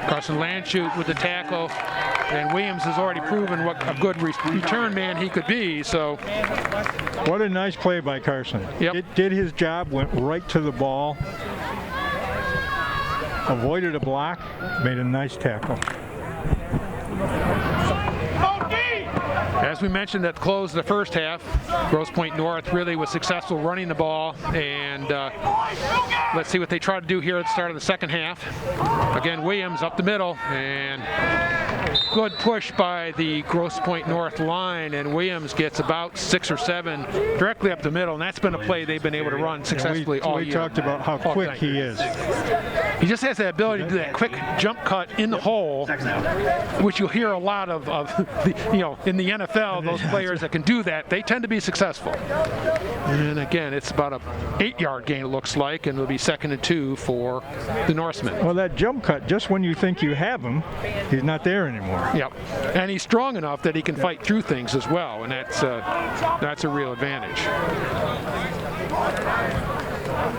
Carson Landshut with the tackle. And Williams has already proven what a good return man he could be. So, what a nice play by Carson. Yep. It did his job, went right to the ball, avoided a block, made a nice tackle. As we mentioned at the close of the first half, Grosse Point North really was successful running the ball, and let's see what they try to do here at the start of the second half. Again, Williams up the middle, and good push by the Grosse Point North line, and Williams gets about 6 or 7 directly up the middle, and that's been a play they've been able to run successfully all year. We talked about how quick he is. He just has that ability to do that quick jump cut in the hole, which you'll hear a lot of in the NFL, those players that can do that, they tend to be successful. And again, it's about a 8-yard gain, it looks like, and it'll be 2nd and 2 for the Norsemen. Well, that jump cut, just when you think you have him, he's not there anymore. Yep, and he's strong enough that he can fight through things as well, and that's a real advantage.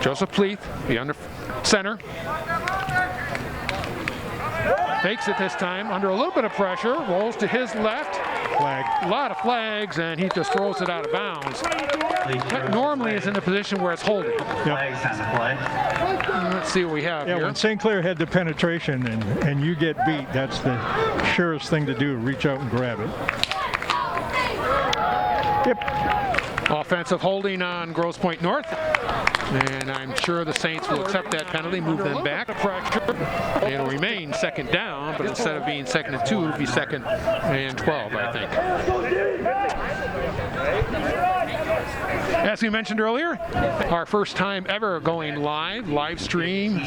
Joseph Pleath, the under center. Fakes it this time under a little bit of pressure, rolls to his left. Flag. A lot of flags, and he just throws it out of bounds. That normally is in a position where it's holding. Flags on the play. Let's see what we have here. When St. Clair had the penetration and you get beat, that's the surest thing to do, reach out and grab it. Yep. Offensive holding on Grosse Point North. And I'm sure the Saints will accept that penalty, move them back. It'll remain 2nd down, but instead of being 2nd and 2, it'll be 2nd and 12, I think. As we mentioned earlier, our first time ever going live stream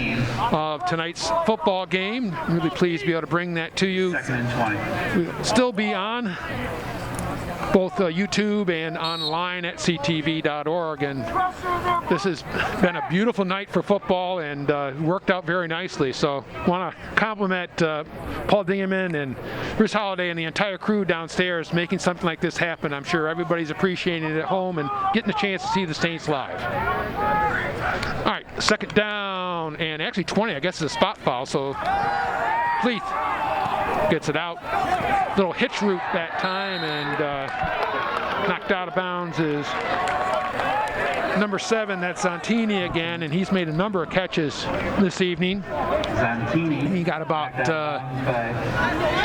of tonight's football game. Really pleased to be able to bring that to you. 2nd and 20. We'll still be on both YouTube and online at ctv.org, and this has been a beautiful night for football and worked out very nicely. So want to compliment Paul Dingerman and Bruce Holliday and the entire crew downstairs making something like this happen. I'm sure everybody's appreciating it at home and getting a chance to see the Saints live. All right, 2nd down and actually 20. I guess it's a spot foul, so Pleath gets it out. Little hitch route that time, and knocked out of bounds is number 7. That's Zantini again, and he's made a number of catches this evening. Zantini. He got about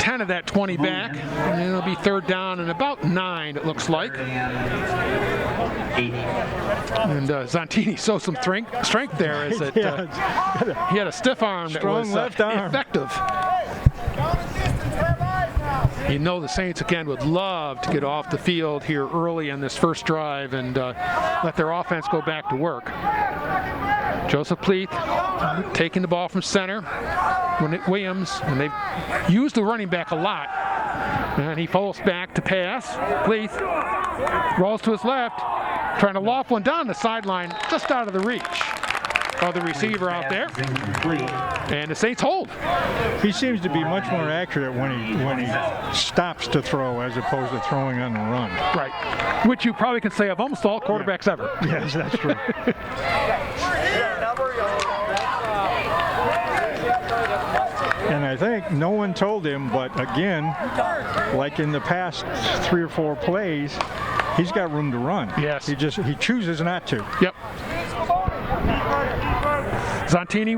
10 of that 20 back, and it'll be 3rd down and about 9, it looks like. And Zantini showed some strength there, as it, he had a stiff arm that was effective. You know the Saints, again, would love to get off the field here early in this first drive and let their offense go back to work. Joseph Pleath taking the ball from center. Williams, and they've used the running back a lot. And he falls back to pass. Pleath rolls to his left, trying to loft one down the sideline, just out of the reach of the receiver out there. And the Saints hold. He seems to be much more accurate when he stops to throw as opposed to throwing on the run. Right. Which you probably can say of almost all quarterbacks ever. Yes, that's true. And I think no one told him, but again, like in the past 3 or 4 plays, he's got room to run. Yes. He chooses not to. Yep. Zantini,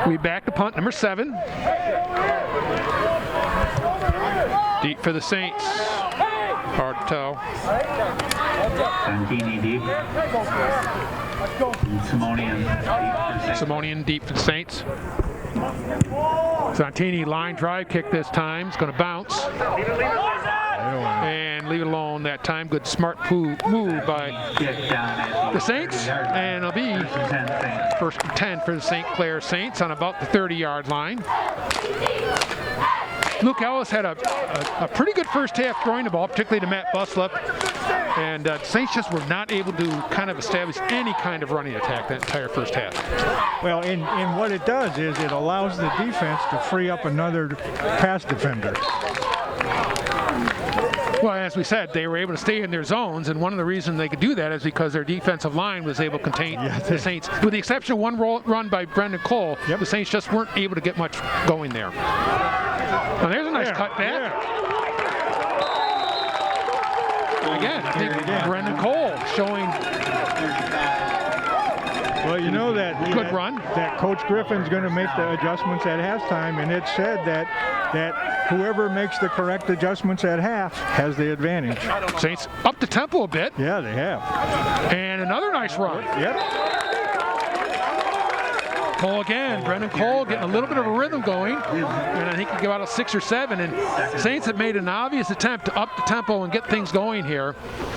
we back to punt, number 7. Deep for the Saints. Hard to tell. Zantini deep. Simonian deep for the Saints. Zantini line drive kick this time. It's going to bounce. And leave it alone that time. Good smart move by the Saints. And it'll be 1st and 10 for the St. Clair Saints on about the 30-yard line. Luke Ellis had a pretty good first half throwing the ball, particularly to Matt Buslip. And Saints just were not able to kind of establish any kind of running attack that entire first half. Well, and what it does is it allows the defense to free up another pass defender. Well, as we said, they were able to stay in their zones, and one of the reasons they could do that is because their defensive line was able to contain the Saints. With the exception of one run by Brendan Cole, the Saints just weren't able to get much going there. Well, there's a nice cut back. Again, I think Brendan Cole showing. Well, you know that good run. That Coach Griffin's going to make the adjustments at halftime, and it said that whoever makes the correct adjustments at half has the advantage. Saints up the tempo a bit. Yeah, they have. And another nice run. Yep. Cole again, Brendan Cole getting a little bit of a rhythm going, and I think he got out of 6 or 7. And Saints have made an obvious attempt to up the tempo and get things going here.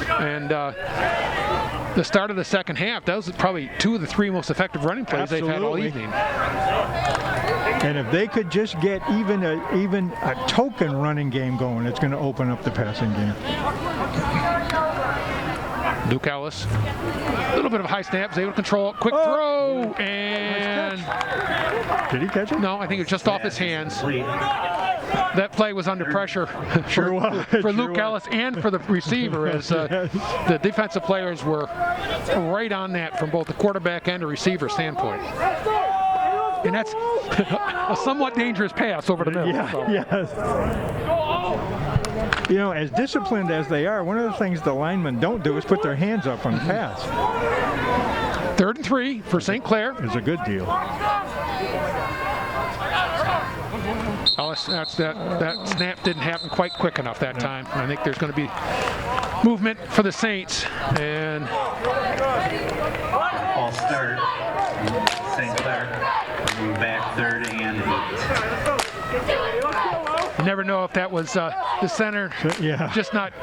And the start of the second half, that was probably 2 of the 3 most effective running plays they've had all evening. And if they could just get even a token running game going, it's going to open up the passing game. Luke Ellis, a little bit of a high snap, was able to control it. Quick throw, and did he catch it? No, I think it was just off his hands. That play was under pressure for Luke Ellis and for the receiver, as the defensive players were right on that from both the quarterback and the receiver standpoint. And that's a somewhat dangerous pass over the middle. Yes. You know, as disciplined as they are, one of the things the linemen don't do is put their hands up on the pass. 3rd and 3 for St. Clair. It's a good deal. Ellis, that snap didn't happen quite quick enough that time. I think there's going to be movement for the Saints. And All start. St. Clair. Move back 3rd and 8. you never know if that was the center just not.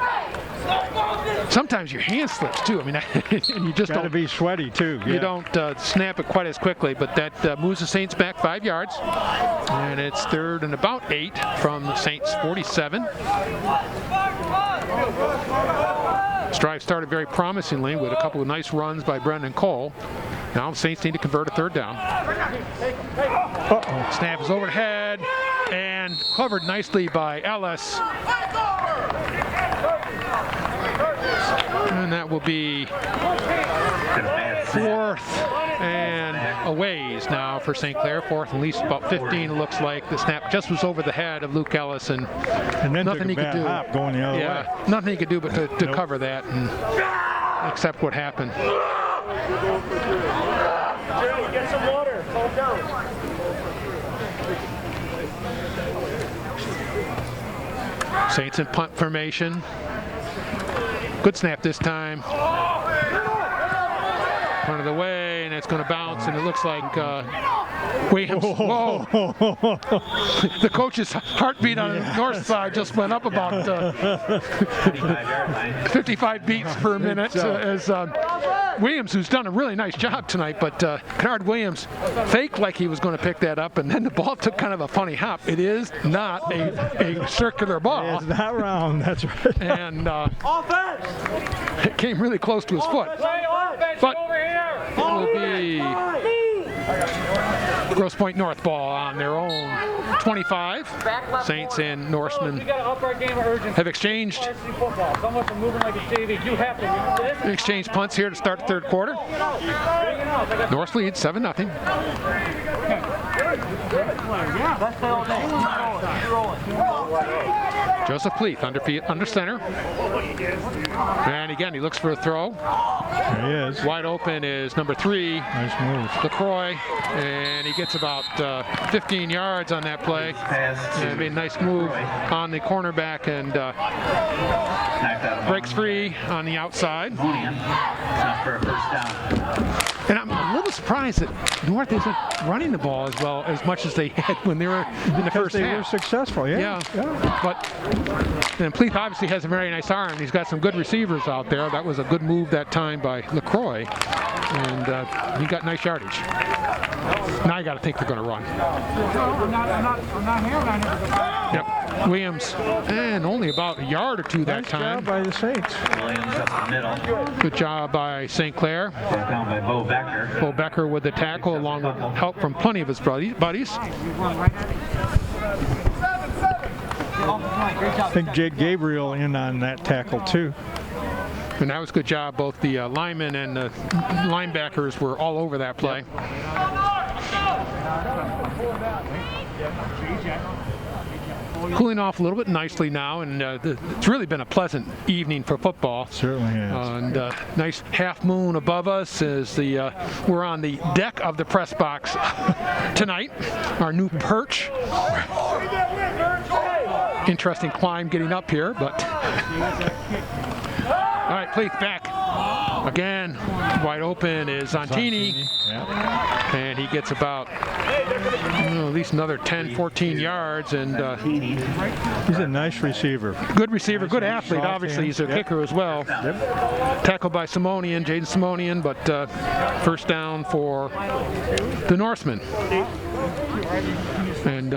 Sometimes your hand slips too. I mean, and you just got to be sweaty too. You don't snap it quite as quickly, but that moves the Saints back 5 yards, and it's 3rd and about 8 from the Saints 47. This drive started very promisingly with a couple of nice runs by Brendan Cole. Now the Saints need to convert a 3rd down. Snap is overhead and covered nicely by Ellis. And that will be 4th and a ways now for St. Clair. 4th and at least about 15. It looks like the snap just was over the head of Luke Ellis, and then nothing he could do. Hop going the other way. Nothing he could do but to cover that and accept what happened. Jerry, get some water. Calm down. Saints in punt formation. Good snap this time. Front of the way, and it's going to bounce, and it looks like Williams. Whoa! The coach's heartbeat on the north side just went up about 55 beats per minute as Williams, who's done a really nice job tonight, but Kennard Williams faked like he was going to pick that up, and then the ball took kind of a funny hop. It is not a circular ball. It's not round, that's right. And it came really close to his foot. But it will be Grosse Point North ball on their own 25. Saints and Norsemen have exchanged punts here to start the 3rd quarter. North leads 7-0. Joseph Pleath under center. And again, he looks for a throw. There he is. Wide open is number 3. Nice move. LaCroix, and he gets about 15 yards on that play. And made a nice move on the cornerback and breaks free on the outside. Not for a 1st down. And I'm a little surprised that North isn't running the ball as much as they had when they were in the first half. They were successful, yeah. But and Pleath obviously has a very nice arm. He's got some good receivers out there. That was a good move that time by LaCroix, and he got nice yardage. Now you got to think they're going to run. Yep. Williams, and only about a yard or 2 that time. Nice job by the Saints. Williams up the middle. Good job by St. Clair. Brought down by Bo Becker. Bo Becker with the tackle, along with help from plenty of his buddies. I think Jake Gabriel in on that tackle too. And that was a good job. Both the linemen and the linebackers were all over that play. Cooling off a little bit nicely now, and it's really been a pleasant evening for football. Certainly has. And nice half moon above us as we're on the deck of the press box tonight. Our new perch. Interesting climb getting up here, but all right, Pleath back again. Wide open is Zontini. Yeah. And he gets about at least another 10, 14 yards. And he's a nice receiver. Good receiver, good athlete. Obviously, he's a kicker as well. Tackled by Simonian, Jaden Simonian, but first down for the Norseman. And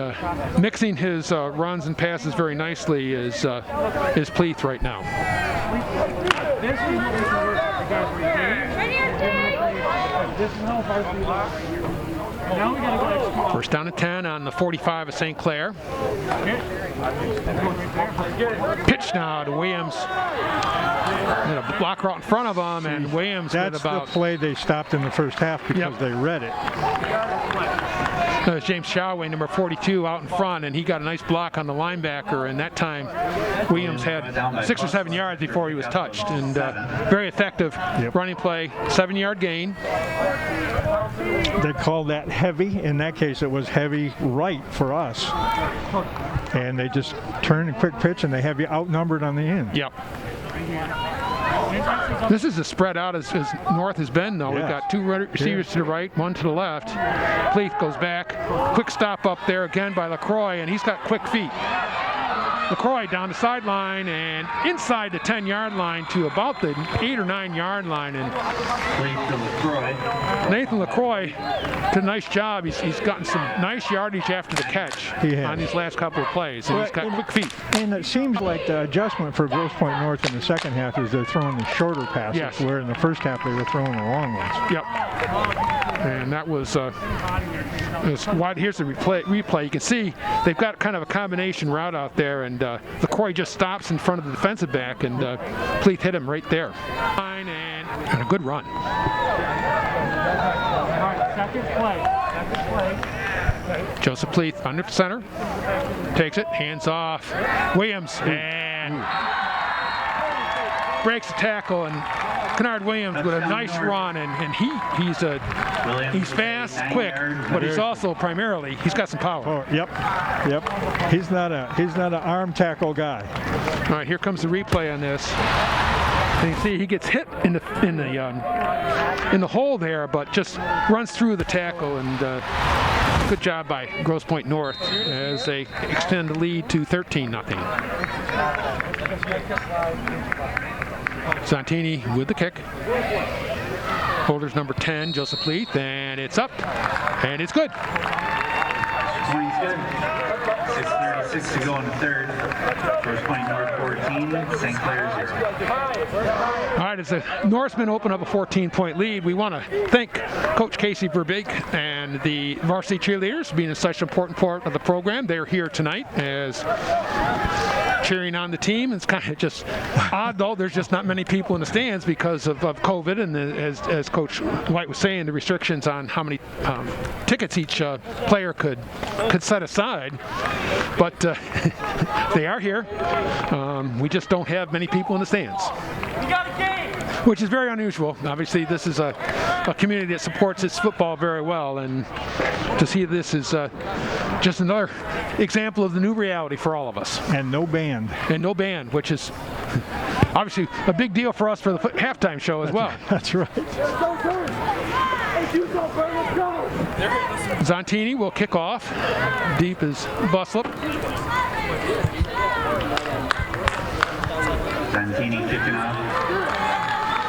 mixing his runs and passes very nicely is Pleath right now. First down at 10 on the 45 of St. Clair. Pitch now to Williams. And a blocker out in front of him, and Williams That's the play they stopped in the first half because they read it. James Shawway, number 42, out in front, and he got a nice block on the linebacker, and that time Williams had 6 or 7 yards before he was touched, and very effective running play, 7-yard gain. They called that heavy. In that case, it was heavy right for us. And they just turned a quick pitch, and they have you outnumbered on the end. Yep. This is as spread out as North has been, though. We've got 2 receivers to the right, 1 to the left. Pleath goes back. Quick stop up there again by LaCroix, and he's got quick feet. LaCroix down the sideline and inside the 10-yard line to about the 8 or 9-yard line. And Nathan LaCroix did a nice job. He's gotten some nice yardage after the catch on these last couple of plays. And he's got quick feet. And it seems like the adjustment for Grosse Point North in the second half is they're throwing the shorter passes, where in the first half they were throwing the long ones. Yep. And that was wide. Here's the replay. You can see they've got kind of a combination route out there, and LaCroix just stops in front of the defensive back, and Pleath hit him right there. And a good run. Second play. Joseph Pleath under center. Takes it, hands off. Williams, and breaks the tackle, and Kennard Williams with a nice run, and he's fast, quick, but he's also he's got some power. Oh, yep. He's not an arm tackle guy. All right, here comes the replay on this. And you see he gets hit in the hole there, but just runs through the tackle, and good job by Grosse Point North as they extend the lead to 13-0. Zontini with the kick. Holders number 10, Joseph Pleath, and it's up, and it's good. 6:36 to go in the third. Grosse Point North 14, St. Clair 0. All right, as the Norsemen open up a 14-point lead, we want to thank Coach Casey Verbig and the varsity cheerleaders being such an important part of the program. They're here tonight as cheering on the team. It's kind of just odd, though. There's just not many people in the stands because of COVID, and as Coach White was saying, the restrictions on how many tickets each player could set aside. But they are here. We just don't have many people in the stands, which is very unusual. Obviously, this is a community that supports its football very well, and to see this is just another example of the new reality for all of us. And no band. Which is obviously a big deal for us for the halftime show as well. That's right. Zontini will kick off. Deep is Buslip. Zontini kicking off.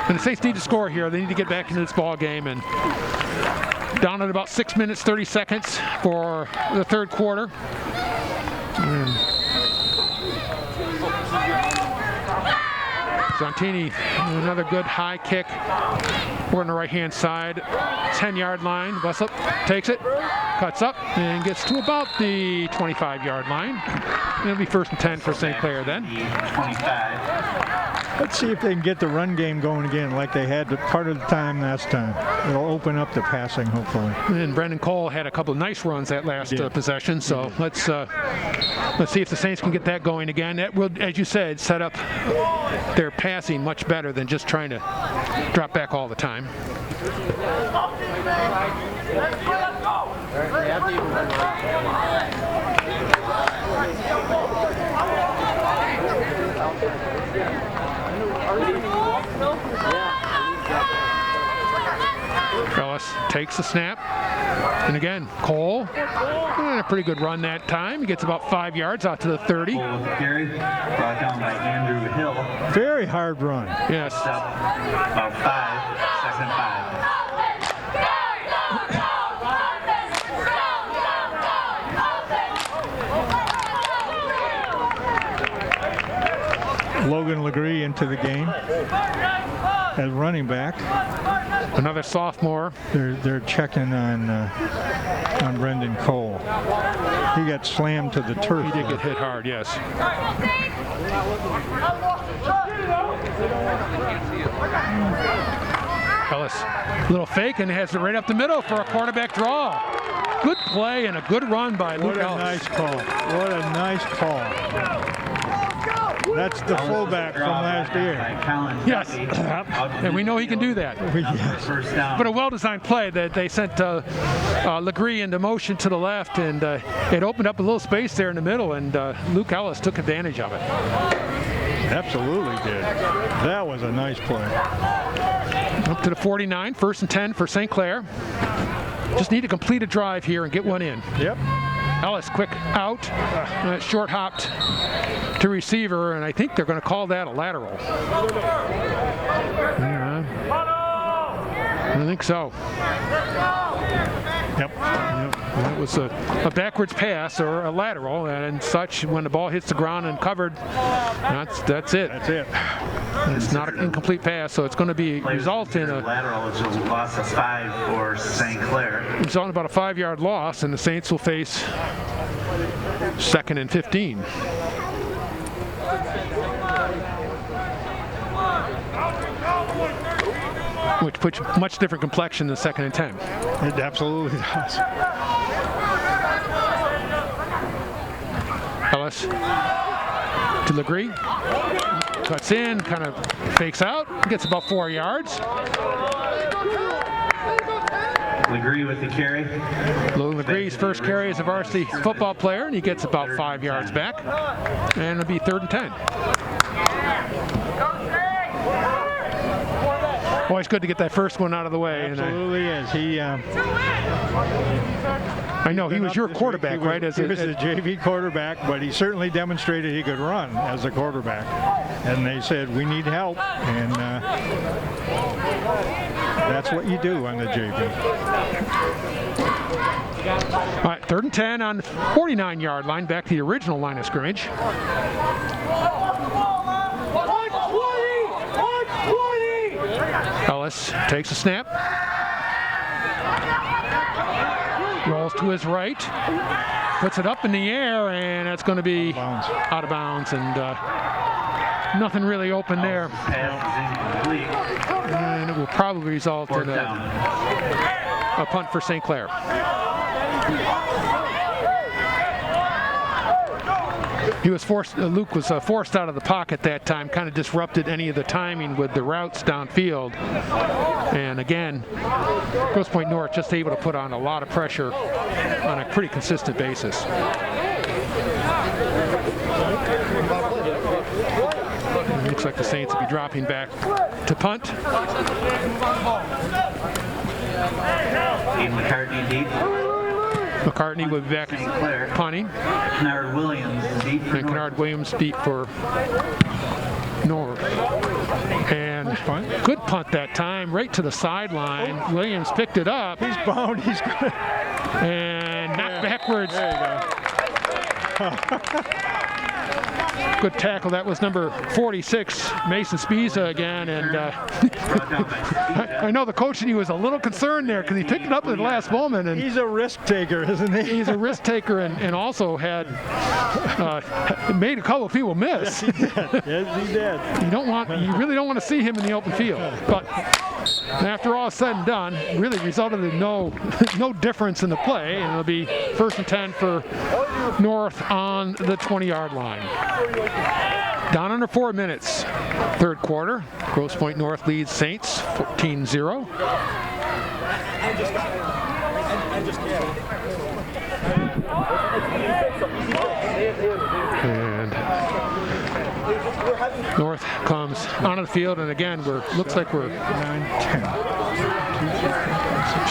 And the Saints need to score here. They need to get back into this ball game, and down at about 6 minutes 30 seconds for the third quarter. Zontini, another good high kick. We're on the right-hand side, 10-yard line. Buslip takes it, cuts up, and gets to about the 25-yard line. It'll be 1st and 10 for St. Clair then. 25. Let's see if they can get the run game going again like they had part of the time last time. It'll open up the passing, hopefully. And Brendan Cole had a couple of nice runs that last possession, so let's see if the Saints can get that going again. That will, as you said, set up their passing much better than just trying to drop back all the time. Ellis takes the snap, and again, Cole, a pretty good run that time. He gets about 5 yards out to the 30. Cole with the carry, brought down by Andrew Hill. Very hard run. Yes. About 5, 2nd and 5. Logan Legree into the game as running back. Another sophomore. They're checking on Brendan Cole. He got slammed to the turf. He did get hit hard, yes. Ellis, little fake, and has it right up the middle for a quarterback draw. Good play and a good run by Luke Ellis. What a nice call. What a nice call. That's the fullback from last year. Yes, and we know he can do that. First down. But a well-designed play that they sent Legree into motion to the left, and it opened up a little space there in the middle, and Luke Ellis took advantage of it. Absolutely did. That was a nice play. Up to the 49, 1st and 10 for St. Clair. Just need to complete a drive here and get one in. Yep. Ellis, quick out, short hopped to receiver, and I think they're going to call that a lateral. Yeah, I think so. Yep. That was a backwards pass or a lateral, and such when the ball hits the ground and covered, that's it. That's it. It's not an incomplete pass, so it's going to be result in a lateral, which is a loss of 5 for St. Clair. result in about a 5-yard loss, and the Saints will face 2nd and 15. Which puts much different complexion than 2nd and 10. It absolutely does. Ellis to Legree. Cuts in, kind of fakes out, gets about 4 yards. Legree with the carry. Legree's first carry as a varsity football player, and he gets about 5 yards back. And it'll be 3rd and 10. Always good to get that first one out of the way. Absolutely is. I know he was your quarterback, right? He was a JV quarterback, but he certainly demonstrated he could run as a quarterback. And they said, we need help, and that's what you do on the JV. All right, 3rd and 10 on the 49-yard line, back to the original line of scrimmage. Ellis takes a snap. Rolls to his right. Puts it up in the air, and that's going to be out of bounds. And nothing really open there. And it will probably result in a punt for St. Clair. He was forced. Luke was forced out of the pocket that time, kind of disrupted any of the timing with the routes downfield. And again, Grosse Point North just able to put on a lot of pressure on a pretty consistent basis. It looks like the Saints will be dropping back to punt. McCartney deep. McCartney will be back punting. Kennard Williams deep. And Kennard Williams beat for North. And good punt that time, right to the sideline. Williams picked it up. He's bound. He's good. And knocked backwards. There you go. Good tackle. That was number 46, Mason Spiza again. And I know the coach, he was a little concerned there because he picked it up at the last moment. And he's a risk taker, isn't he? He's a risk taker and also had made a couple of people miss. Yes, he did. Yes, he did. You really don't want to see him in the open field. But after all is said and done, really resulted in no difference in the play, and it'll be 1st and 10 for North on the 20-yard line. Down under 4 minutes, 3rd quarter. Grosse Point North leads Saints 14-0. And North comes onto the field, and again, looks like we're 9-10.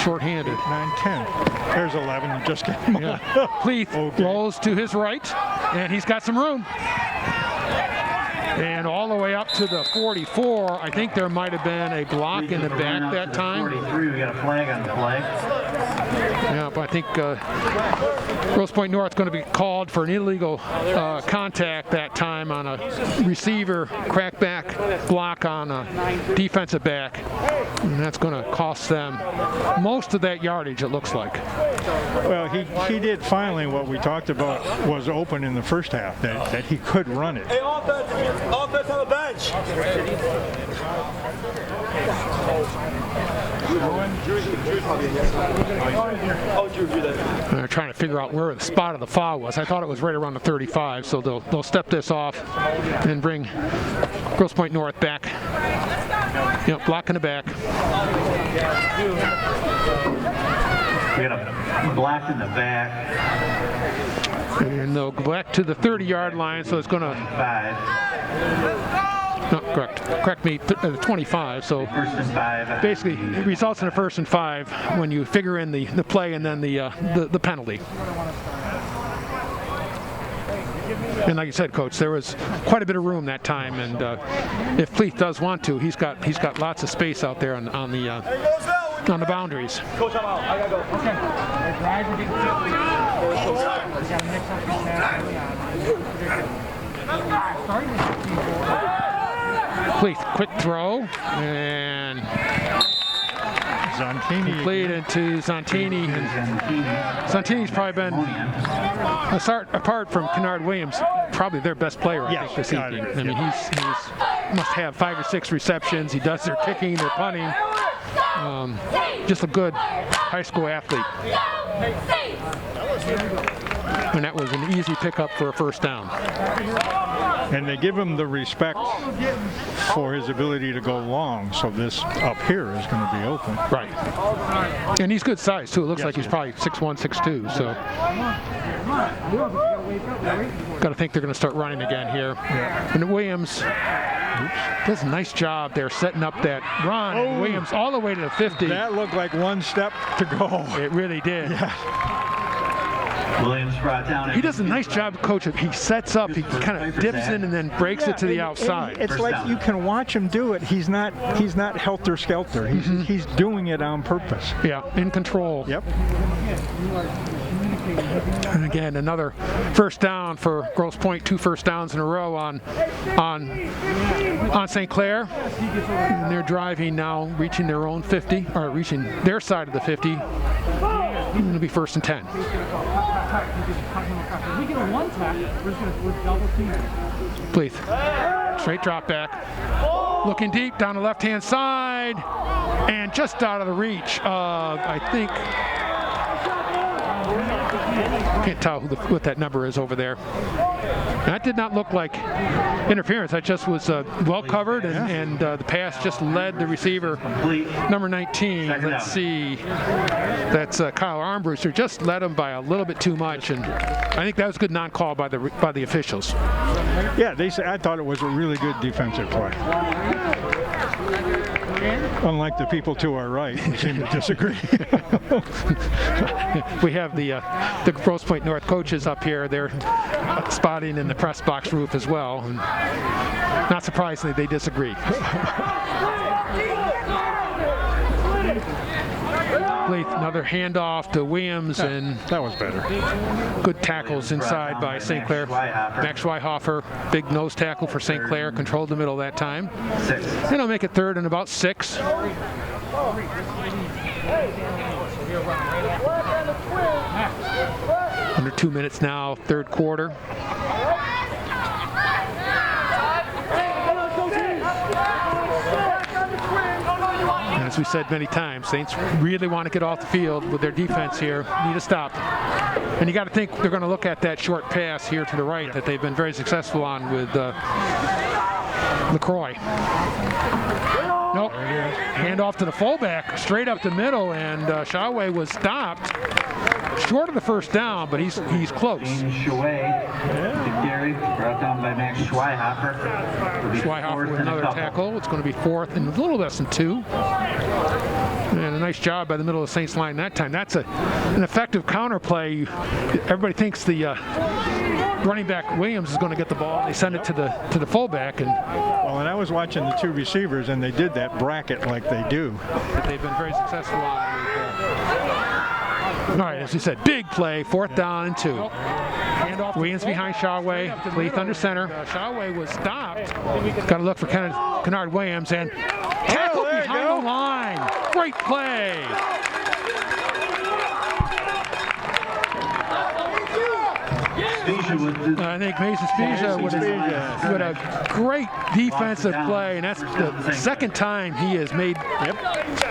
short-handed. 9-10. There's 11. Just came Yeah. Pleath rolls to his right, and he's got some room. And all the way up to the 44. I think there might have been a block in the back that time. 43, we got a flag on the play. Yeah, but I think Grosse Point North going to be called for an illegal contact that time on a receiver crackback block on a defensive back. And that's going to cost them most of that yardage, it looks like. Well, he did finally what we talked about was open in the first half, that he could run it. Hey, offense on the bench. They're trying to figure out where the spot of the foul was. I thought it was right around the 35, so they'll step this off and bring Grosse Point North back. Yep, block in the back. We got a black in the back. And they'll go back to the 30-yard line, so it's going to... 5. No, correct me, 25, so 1st and 5. basically it results in a 1st and 5 when you figure in the play and then the penalty. And like you said, Coach, there was quite a bit of room that time, and if Pleath does want to, he's got lots of space out there on the boundaries. Coach, I'm out. I gotta go. Okay. The drives are getting we got to mix up the pass early on. Pleath, quick throw, and Zontini. complete into Zontini. And Zontini's probably been, apart from Kennard Williams, probably their best player, I think, this evening. I mean, he's must have 5 or 6 receptions. He does their kicking, their punting. Just a good high school athlete. And that was an easy pickup for a 1st down. And they give him the respect for his ability to go long, so this up here is going to be open. Right. And he's good size, too. It looks like he's probably 6'1", 6'2", so. Got to think they're going to start running again here. Yeah. And Williams does a nice job there setting up that run. Oh. Williams all the way to the 50. That looked like 1 step to go. It really did. Yeah. Williams brought down. He does a nice job, Coach. He sets up, he kind of dips in and then breaks it to the outside. It's like you can watch him do it. He's not helter-skelter. He's doing it on purpose. Yeah, in control. Yep. And again, another 1st down for Grosse Point. 2 1st downs in a row on St. Clair. And they're driving now, reaching their own 50, or reaching their side of the 50. It'll be 1st and 10. If we get a 1 tack, we're double teamed. Pleath. Straight drop back. Looking deep down the left-hand side. And just out of the reach of, I think, can't tell what that number is over there. That did not look like interference. That just was well covered, and the pass just led the receiver, number 19. Let's see. That's Kyle Armbruster. Just led him by a little bit too much, and I think that was a good non-call by the officials. Yeah, I thought it was a really good defensive play. Unlike the people to our right, who seem to disagree. We have the Grosse Point North coaches up here. They're spotting in the press box roof as well. And not surprisingly, they disagree. Cleith, another handoff to Williams, and That was better. good tackles inside by St. Clair. Max Schweihofer, big nose tackle for St. Clair, controlled the middle that time. 6. And I'll make it 3rd and about 6. Under 2 minutes now, 3rd quarter. And as we said many times, Saints really want to get off the field with their defense here. Need a stop. And you got to think they're going to look at that short pass here to the right that they've been very successful on with LaCroix. Nope. Hand off to the fullback, straight up the middle, and Shawway was stopped. Short of the first down, but he's close. Shawway to carry, brought down by Max Schweihofer. Schweihofer with another tackle. It's going to be 4th and a little less than 2. And a nice job by the middle of the Saints line that time. That's an effective counter play. Everybody thinks the running back Williams is going to get the ball. They send it to the fullback, and Well, and I was watching the 2 receivers, and they did that bracket like they do. they've been very successful on it. All right, as we said, big play, 4th down and 2. Williams behind Shawway, Cleith under center. Shawway was stopped. Got to look for Kennard Williams, and tackle behind the line. Great play. I think Mason Spezia with a great defensive play, and that's the 2nd time he has made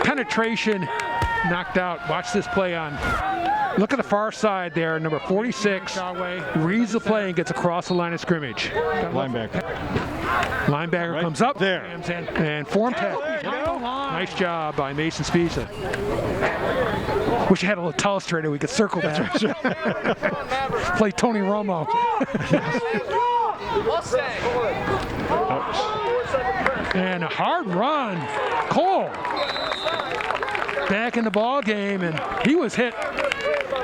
penetration knocked out. Watch this play on. Look at the far side there, number 46. Reads the play and gets across the line of scrimmage. Linebacker comes up there and form tackle. Nice job by Mason Spezia. Wish you had a little telestrator we could circle that. Play Tony Romo. And a hard run. Cole back in the ball game, and he was hit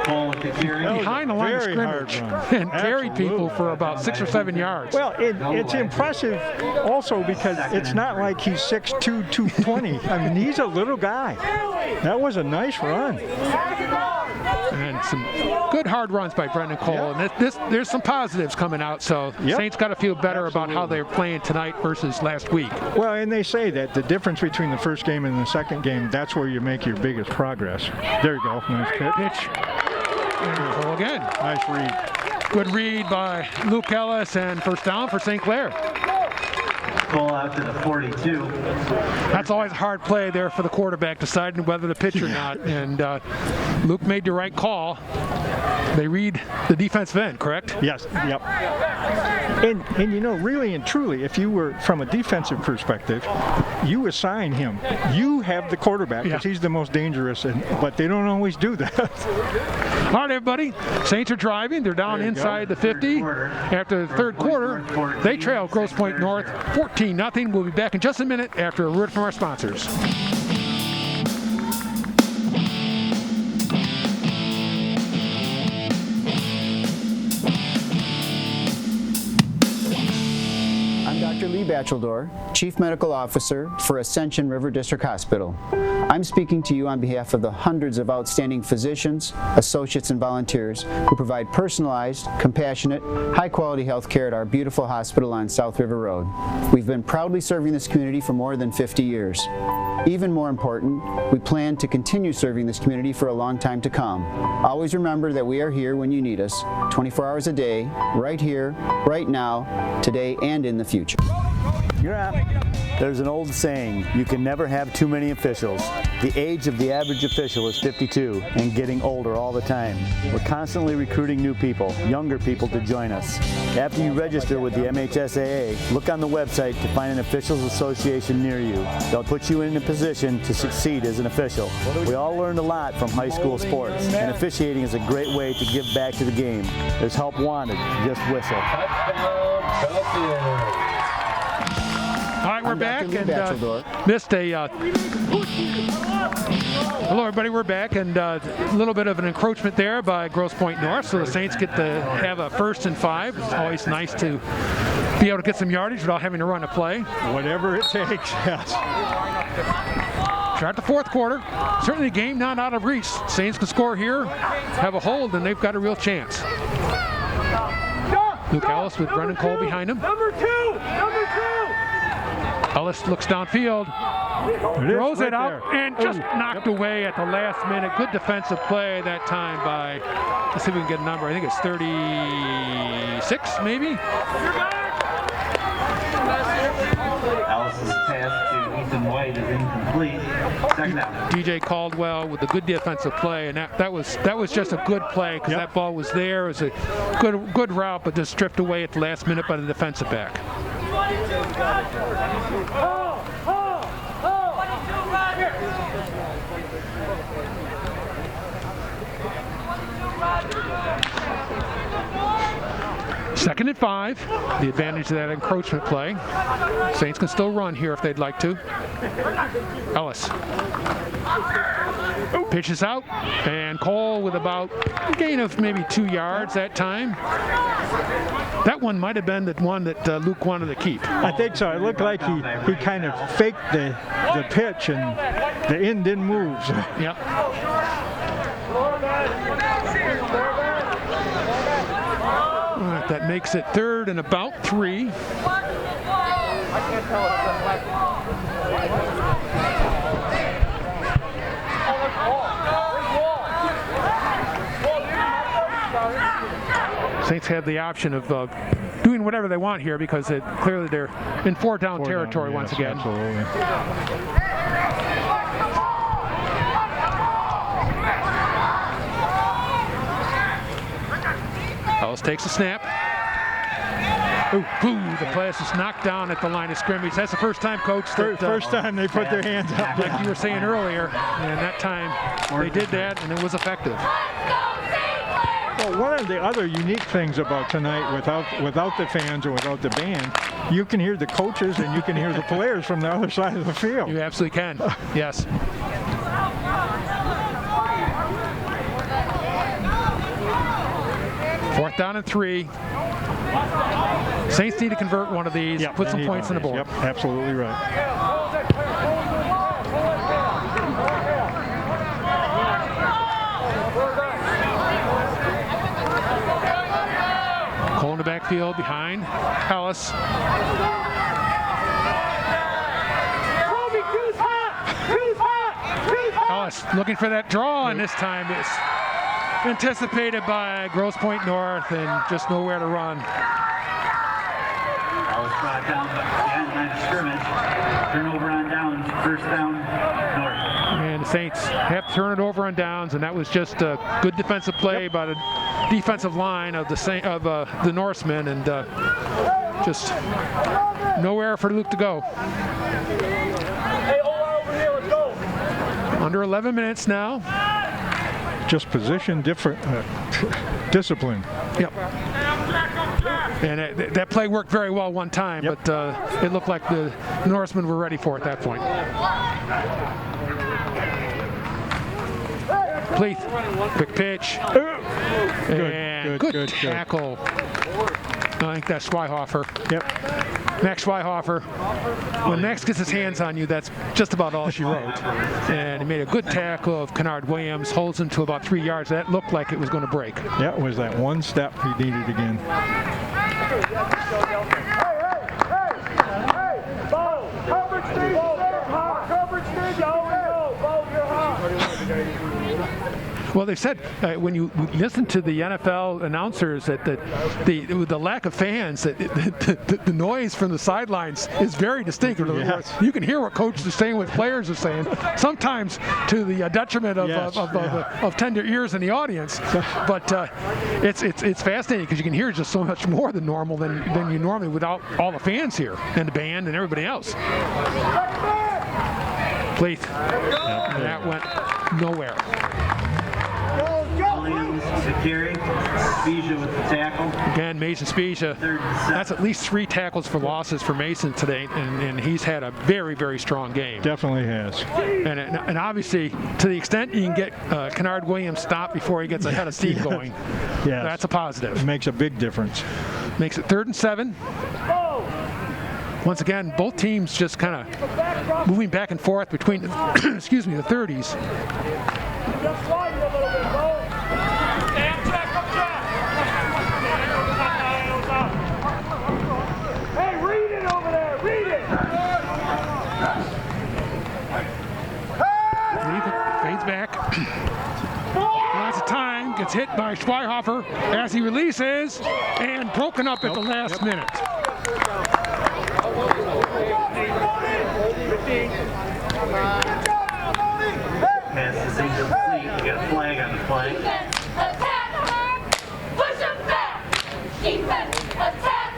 behind the line of scrimmage and carried people for about 6 or 7 yards. Well, it's impressive also because it's not like he's 6'2", 220. I mean, he's a little guy. That was a nice run. And some good hard runs by Brendan Cole. And there's some positives coming out, so Saints got to feel better about how they're playing tonight versus last week. Well, and they say that the difference between the first game and the second game, that's where you make your biggest progress. There you go. Nice pitch. And Cole again. Nice read. Good read by Luke Ellis, and 1st down for St. Clair. Cole out to the 42. That's always a hard play there for the quarterback, deciding whether to pitch or not. And Luke made the right call. They read the defensive end, correct? Yes. Yep. And you know, really and truly, if you were from a defensive perspective, you assign him. You have the quarterback because he's the most dangerous, but they don't always do that. All right, everybody. Saints are driving. They're down inside the 50. After the 3rd quarter, they trail Grosse Point North 14-0. We'll be back in just a minute after a word from our sponsors. Dr. Lee Batcheldor, Chief Medical Officer for Ascension River District Hospital. I'm speaking to you on behalf of the hundreds of outstanding physicians, associates, and volunteers who provide personalized, compassionate, high-quality health care at our beautiful hospital on South River Road. We've been proudly serving this community for more than 50 years. Even more important, we plan to continue serving this community for a long time to come. Always remember that we are here when you need us, 24 hours a day, right here, right now, today, and in the future. You're up. There's an old saying, you can never have too many officials. The age of the average official is 52 and getting older all the time. We're constantly recruiting new people, younger people to join us. After you register with the MHSAA, look on the website to find an officials association near you. They'll put you in a position to succeed as an official. We all learned a lot from high school sports, and officiating is a great way to give back to the game. There's help wanted, just whistle. All right, we're back, and missed a hello everybody, we're back, and a little bit of an encroachment there by Grosse Point North, so the Saints get to have a 1st and 5. It's always nice to be able to get some yardage without having to run a play. Whatever it takes, yes. Start the fourth quarter. Certainly the game not out of reach. Saints can score here, have a hold, and they've got a real chance. Luke Ellis with Brendan Cole behind him. Number two! Ellis looks downfield, throws it out, and just knocked away at the last minute. Good defensive play that time by, let's see if we can get a number. I think it's 36, maybe? Ellis's pass to Ethan White is incomplete. Second down. DJ Caldwell with a good defensive play, and that was just a good play because that ball was there. It was a good route, but just stripped away at the last minute by the defensive back. Second and 5, the advantage of that encroachment play. Saints can still run here if they'd like to. Ellis pitches out, and Cole with about a gain of maybe 2 yards that time. That one might have been the one that Luke wanted to keep. I think so. It looked like he kind of faked the pitch, and the end didn't move. Yep. All right, that makes it 3rd and about 3. Saints have the option of doing whatever they want here because clearly they're in 4-down territory once again. Absolutely. Ellis takes a snap. Ooh, the pass is knocked down at the line of scrimmage. That's the first time, Coach. First time they put their hands up. Like you were saying earlier, and that time they did that, and it was effective. Well, one of the other unique things about tonight, without the fans or without the band, you can hear the coaches and you can hear the players from the other side of the field. You absolutely can. Yes. Fourth down and 3. Saints need to convert one of these, put some points on the board. Yep, absolutely right. Cole in the backfield behind Ellis. Ellis looking for that draw, and this time it's anticipated by Grosse Point North and just nowhere to run. Ellis brought down behind the line of scrimmage. Turnover on downs. First down, North. And the Saints have to turn it over on downs, and that was just a good defensive play by the defensive line of the Norsemen, and just nowhere for Luke to go. Under 11 minutes now. Just position discipline. Yep. And that play worked very well one time, but it looked like the Norsemen were ready for it at that point. Pleath, quick pitch, and good tackle. I think that's Schweihofer. Yep. Max Schweihofer. When Max gets his hands on you, that's just about all she wrote. And he made a good tackle of Kennard Williams, holds him to about 3 yards. That looked like it was going to break. That was that one step he needed again. Well, they said when you listen to the NFL announcers that the lack of fans, that the noise from the sidelines is very distinct. Yes. You can hear what coaches are saying, what players are saying, sometimes to the detriment of tender ears in the audience. But it's fascinating because you can hear just so much more than normal than you normally without all the fans here and the band and everybody else. Pleath. And that went nowhere. Williams to carry. Spezia with the tackle. Again, Mason Spezia. That's at least 3 tackles for losses for Mason today, and he's had a very, very strong game. Definitely has. And obviously, to the extent you can get Kennard Williams stopped before he gets a head of steam going, that's a positive. It makes a big difference. Makes it 3rd and 7. once again, both teams just kind of moving back and forth between, excuse me, the 30s. Just slide a little bit, bro. Hey, read it over there. Read it. Fades back. Lots of time. Gets hit by Schweihofer as he releases and broken up at the last minute. Pass is incomplete. You got a flag on the play. Attack! Push him back! Defense! Attack!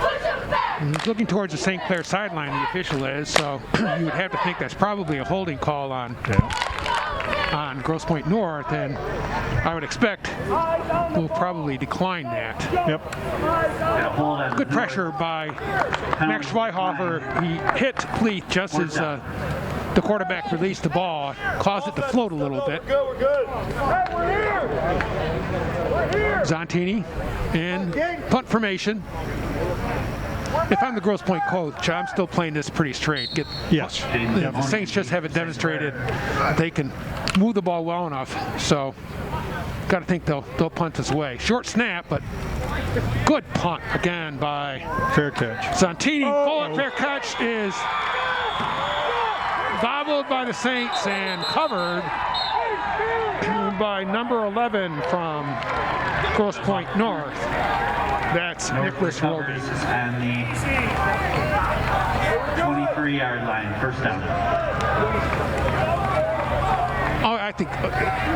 Push him back! And he's looking towards the St. Clair sideline, the official is, so you would have to think that's probably a holding call on Grosse Point North, and I would expect we'll probably decline that. Yep. Got a hold on Good pressure by Max Schweihofer. He hit Pleath just as the quarterback released the ball, caused it to float a little bit. We're good. Hey, we're here. We're here. Zontini in punt formation. If I'm the Grosse Point coach, I'm still playing this pretty straight. Yes. The Saints just haven't demonstrated they can move the ball well enough, so got to think they'll punt this away. Short snap, but good punt again by Fair catch. Zontini. Full fair catch is gobbled by the Saints and covered by number 11 from Grosse Point North. That's Nicholas Roby. on the 23-yard line, first down. Oh, I think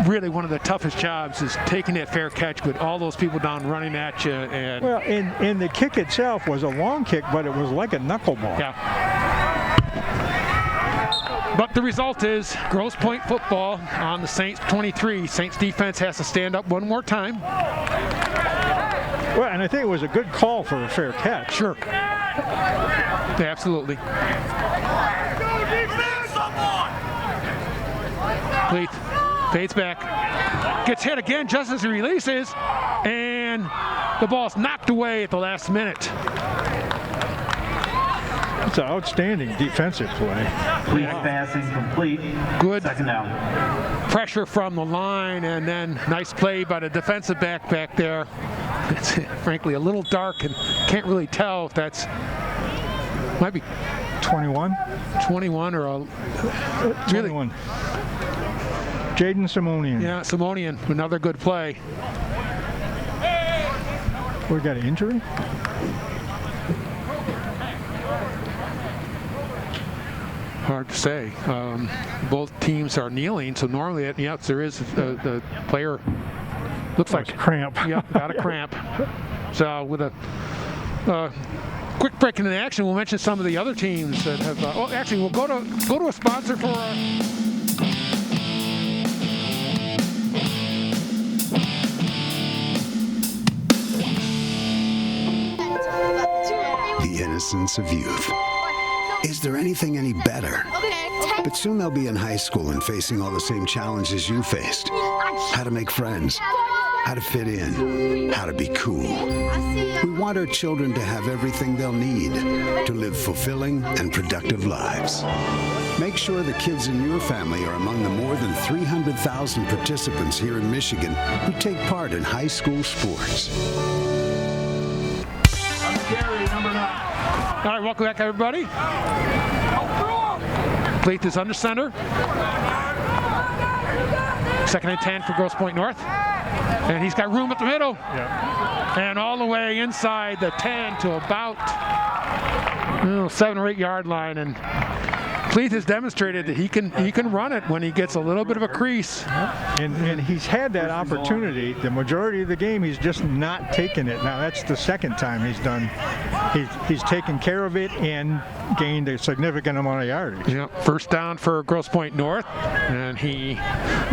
really one of the toughest jobs is taking that fair catch with all those people down running at you. And Well, and the kick itself was a long kick, but it was like a knuckleball. yeah. But the result is Grosse Point football on the Saints 23. Saints defense has to stand up one more time. Well, and I think it was a good call for a fair catch. Sure. Yeah, absolutely. Pleath fades back, gets hit again just as he releases, and the ball's knocked away at the last minute. It's an outstanding defensive play. Please pass incomplete. Good Second down. pressure from the line, and then nice play by the defensive back there. It's frankly a little dark and can't really tell if that's might be 21? 21 or a 21. Jaden Simonian. Yeah, Simonian, another good play. We got an injury? Hard to say. Both teams are kneeling, so normally, yes, there is the player looks like Cramp. Yeah, got a cramp. So with a quick break into the action, we'll mention some of the other teams that have. Oh, actually, we'll go to a sponsor for. The innocence of youth. Is there anything any better? But soon they'll be in high school and facing all the same challenges you faced. How to make friends, how to fit in, how to be cool. We want our children to have everything they'll need to live fulfilling and productive lives. Make sure the kids in your family are among the more than 300,000 participants here in Michigan who take part in high school sports. All right, welcome back, everybody. Pleath is under center. 2nd and 10 for Grosse Point North. And he's got room at the middle. Yeah. And all the way inside the 10 to about 7 or 8 yard line. And Pleath has demonstrated that he can run it when he gets a little bit of a crease. And he's had that opportunity. The majority of the game, he's just not taken it. Now, that's the second time he's taken care of it and gained a significant amount of yardage. Yeah, first down for Grosse Point North. And he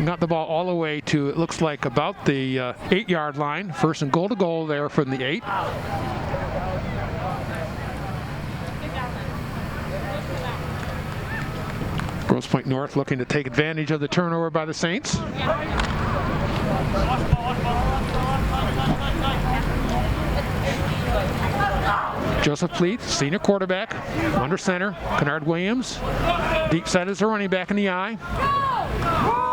got the ball all the way to, it looks like, about the 8 yard line. 1st and goal to goal there from the 8. Grosse Point North looking to take advantage of the turnover by the Saints. Joseph Pleat, senior quarterback, under center. Kennard Williams, deep set as a running back in the eye.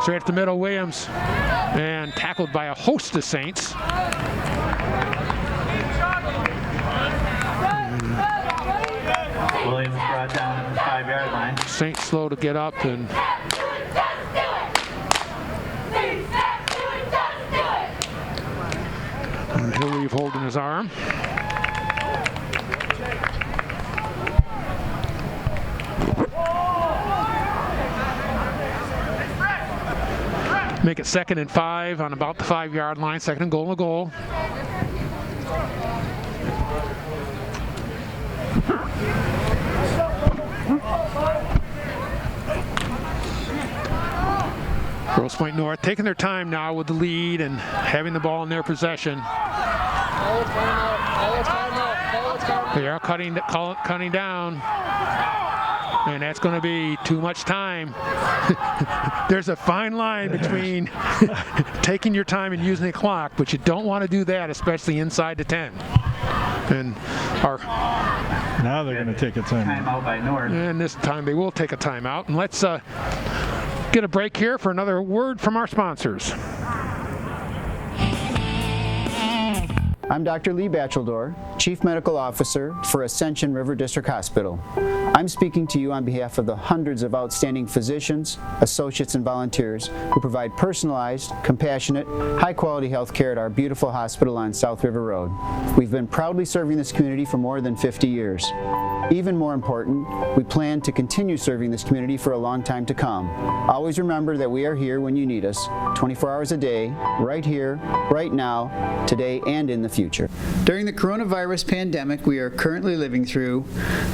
Straight up the middle, Williams, and tackled by a host of Saints. Williams brought down at the 5-yard line. Saints slow to get up, and he'll leave holding his arm. Make it 2nd and 5 on about the 5-yard line. 2nd and goal. Grosse Point North taking their time now with the lead and having the ball in their possession. They are cutting down, and that's going to be too much time. There's a fine line between taking your time and using the clock, but you don't want to do that, especially inside the 10. And now they're going to take a timeout by North. And this time they will take a timeout. And let's get a break here for another word from our sponsors. I'm Dr. Lee Bacheldor, Chief Medical Officer for Ascension River District Hospital. I'm speaking to you on behalf of the hundreds of outstanding physicians, associates, and volunteers who provide personalized, compassionate, high-quality health care at our beautiful hospital on South River Road. We've been proudly serving this community for more than 50 years. Even more important, we plan to continue serving this community for a long time to come. Always remember that we are here when you need us, 24 hours a day, right here, right now, today, and in the future. During the coronavirus pandemic we are currently living through,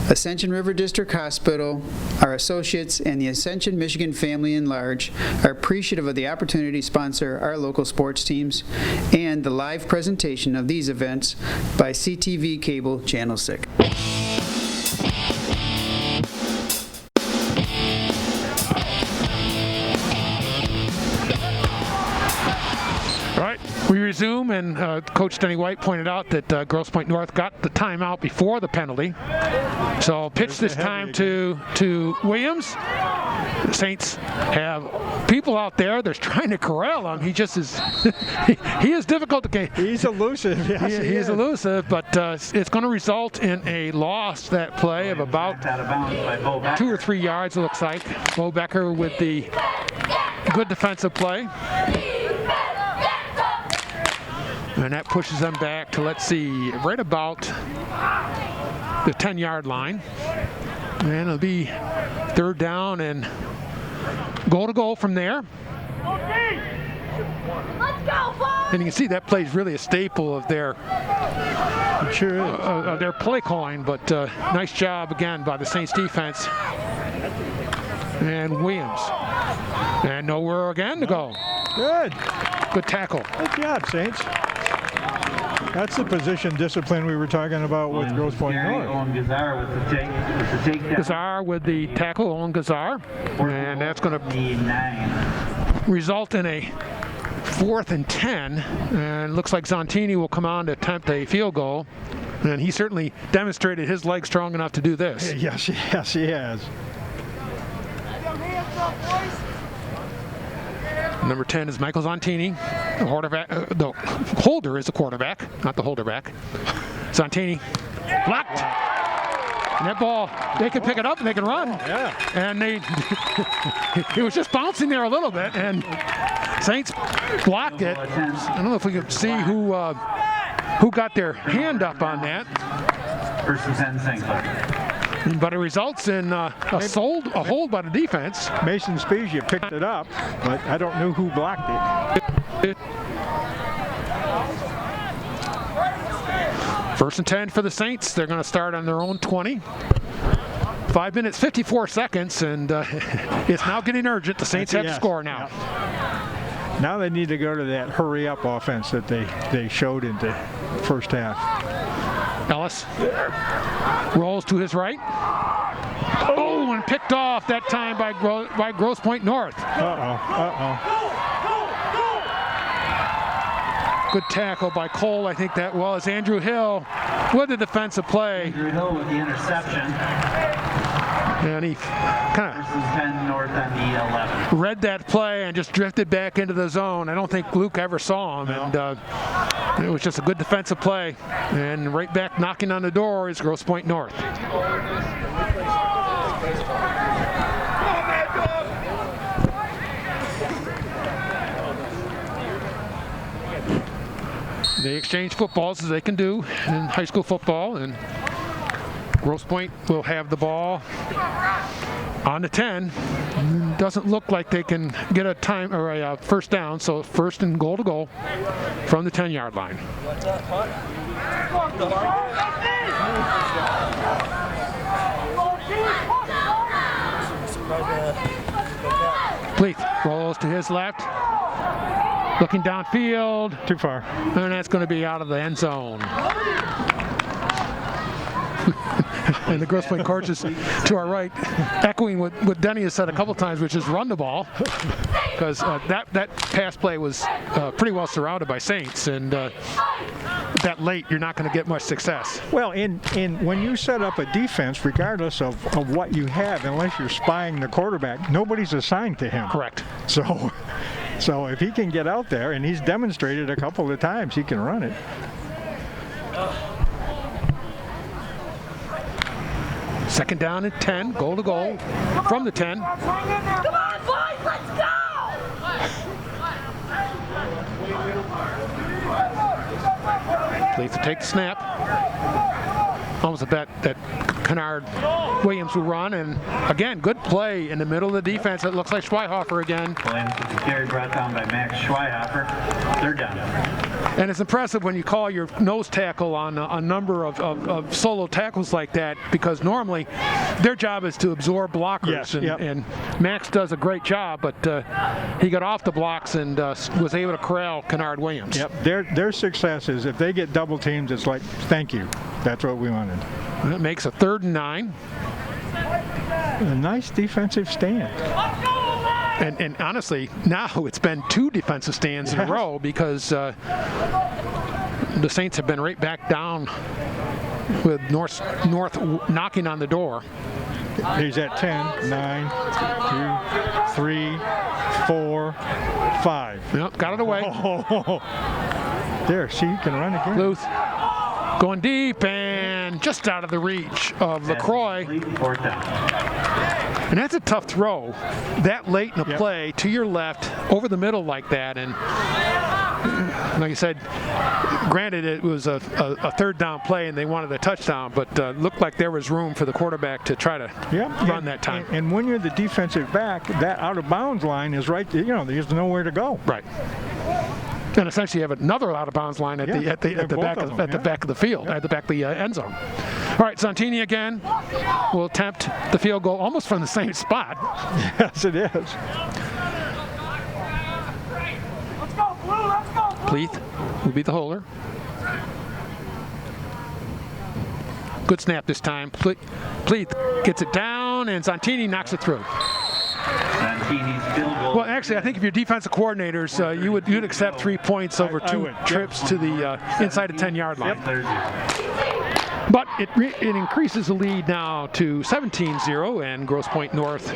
Ascension River District Hospital, our associates, and the Ascension, Michigan family in large are appreciative of the opportunity to sponsor our local sports teams and the live presentation of these events by CTV Cable Channel 6. We resume, and Coach Denny White pointed out that Grosse Point North got the timeout before the penalty. So pitch this time to Williams. The Saints have people out there. They're trying to corral him. He just is. he is difficult to get. He's elusive. Yes, he is elusive, but it's going to result in a loss that play of about 2 or 3 yards. It looks like Bo Becker with the good defensive play. And that pushes them back to, let's see, right about the 10-yard line. And it'll be 3rd down and goal to goal from there. And you can see that play is really a staple of their their play calling, but nice job again by the Saints defense. And Williams. And nowhere again to go. Good tackle. Good job, Saints. That's the position discipline we were talking about with Grosse Point North. Owen Gazar with the takedown. Gazar with the tackle, Owen Gazar. And that's going to result in a 4th and 10. And looks like Zontini will come on to attempt a field goal. And he certainly demonstrated his leg strong enough to do this. Yes, he has. Number 10 is Michael Zontini. The holder is the quarterback, not the holderback. Zontini blocked. And that ball, they can pick it up and they can run. And it was just bouncing there a little bit, and Saints blocked it. I don't know if we can see who got their hand up on that. 1st and 10 St. Clair. But it results in a hold by the defense. Mason Spezia picked it up, but I don't know who blocked it. 1st and 10 for the Saints. They're going to start on their own 20. 5 minutes, 54 seconds, and it's now getting urgent. The Saints have to score now. Now they need to go to that hurry-up offense that they showed in the first half. Ellis rolls to his right. Oh, and picked off that time by Grosse Point North. Good tackle by Cole, I think that was. Andrew Hill with the defensive play. Andrew Hill with the interception. And he kind Versus 10 North on the 11. of read that play and just drifted back into the zone. I don't think Luke ever saw him, and it was just a good defensive play. And right back knocking on the door is Grosse Point North. They exchange footballs as they can do in high school football, and Grosse Point will have the ball on the 10. Doesn't look like they can get a time or a first down, so first and goal to go from the 10-yard line. Pleath rolls to his left. Looking downfield. Too far. And that's going to be out of the end zone. And the Grosse Point coaches to our right, echoing what Denny has said a couple times, which is run the ball, because that pass play was pretty well surrounded by Saints, and that late you're not going to get much success. Well, when you set up a defense, regardless of what you have, unless you're spying the quarterback, nobody's assigned to him. Correct. So if he can get out there, and he's demonstrated a couple of times he can run it. Second down and 10, goal to goal from the 10. Come on, boys, let's go! Pleath to take the snap. Almost a bet that Kennard Williams will run, and again, good play in the middle of the defense. It looks like Schweihofer again. Williams with the carry brought down by Max Schweihofer. Third down. And it's impressive when you call your nose tackle on a number of solo tackles like that, because normally their job is to absorb blockers. Yes, and Max does a great job, but he got off the blocks and was able to corral Kennard Williams. Yep, their success is if they get double teamed, it's like, thank you. That's what we wanted. That makes a 3rd and 9. A nice defensive stand. And honestly, now it's been 2 defensive stands in a row, because the Saints have been right back down with North knocking on the door. He's at 10, 9, 2, 3, 4, 5. Yep, got it away. There, see, you can run again. Luth going deep and just out of the reach of LaCroix. Fourth down. And that's a tough throw that late in the play to your left over the middle like that. And like I said, granted it was a 3rd down play and they wanted a touchdown, but looked like there was room for the quarterback to try to run that time. And when you're the defensive back, that out of bounds line is right, there's nowhere to go. Right. And essentially you have another out of bounds line at the back of the field, at the back of the end zone. All right, Santini again will attempt the field goal almost from the same spot. Yes, it is. Let's go, Blue, let's go, Blue. Pleath will be the holder. Good snap this time. Pleath gets it down, and Santini knocks it through. Santini's field goal. Well, actually, I think if you're defensive coordinators, you'd accept 3 points over 2 trips to the inside the 10-yard line. But it increases the lead now to 17-0, and Grosse Point North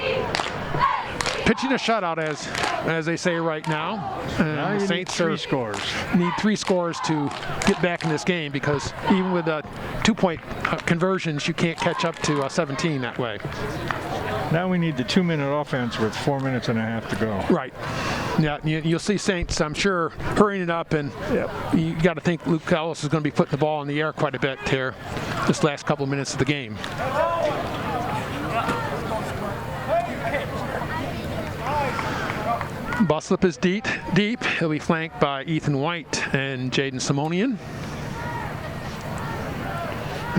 pitching a shutout, as they say right now. Now the you Saints need 3 scores. Need 3 scores to get back in this game, because even with 2-point conversions, you can't catch up to 17 that way. Now we need the 2-minute offense with 4 minutes and a half to go. Right. Yeah, you'll see Saints, I'm sure, hurrying it up, and you got to think Luke Ellis is going to be putting the ball in the air quite a bit here this last couple of minutes of the game. Buslip is deep. He'll be flanked by Ethan White and Jaden Simonian.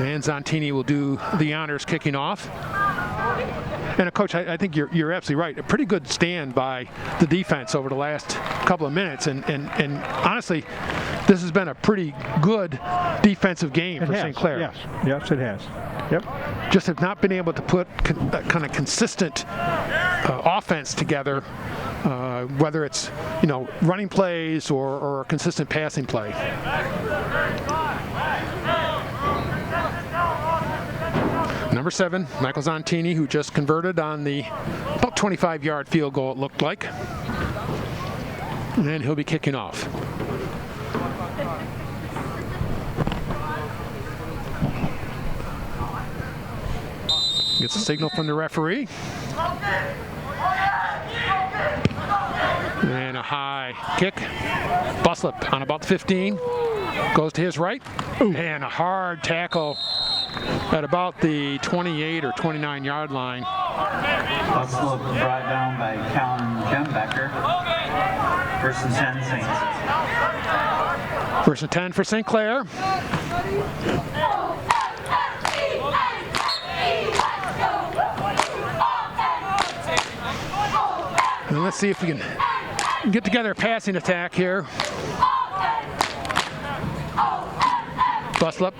And Santini will do the honors kicking off. And Coach, I think you're absolutely right. A pretty good stand by the defense over the last couple of minutes, and honestly, this has been a pretty good defensive game for St. Clair. Yes, it has. Yep. Just have not been able to put kind of consistent offense together whether it's running plays or consistent passing play. Number 7, Michael Zontini, who just converted on the about 25-yard field goal, it looked like. And he'll be kicking off. Gets a signal from the referee. And a high kick. Buslip on about 15. Goes to his right. Ooh. And a hard tackle at about the 28 or 29-yard line. Buslip brought down by Callan Kembecker. First and 10, Saints. First and 10 for St. Clair. And let's see if we can get together a passing attack here. Buslip.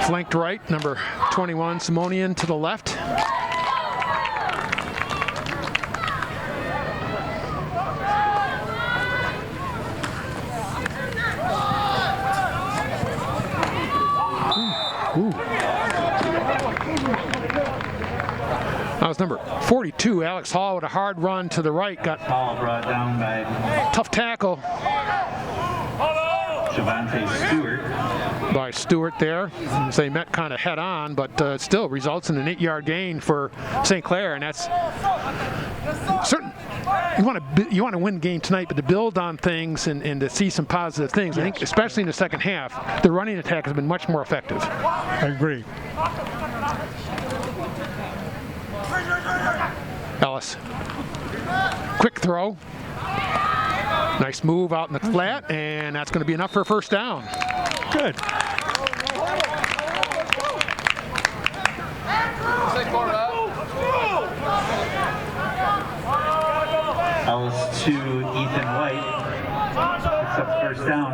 Flanked right, number 21, Simonian to the left. Ooh. That was number 42, Alex Hall, with a hard run to the right. Got Hall brought down by tough tackle Javante Stewart. By Stewart there. They met kind of head on, but still results in an 8-yard gain for St. Clair, and that's certain. You want to win the game tonight, but to build on things and to see some positive things. I think, especially in the second half, the running attack has been much more effective. I agree. Ellis. Quick throw. Nice move out in the flat, and that's going to be enough for a first down. Good. Ellis to Ethan White. Picks up first down.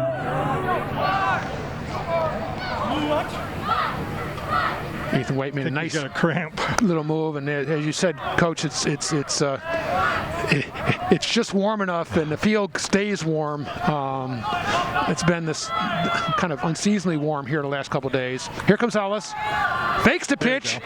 Ethan White made a nice got a cramp. little move, and as you said, Coach, it's just warm enough, and the field stays warm. It's been this kind of unseasonably warm here the last couple of days. Here comes Ellis, fakes the pitch,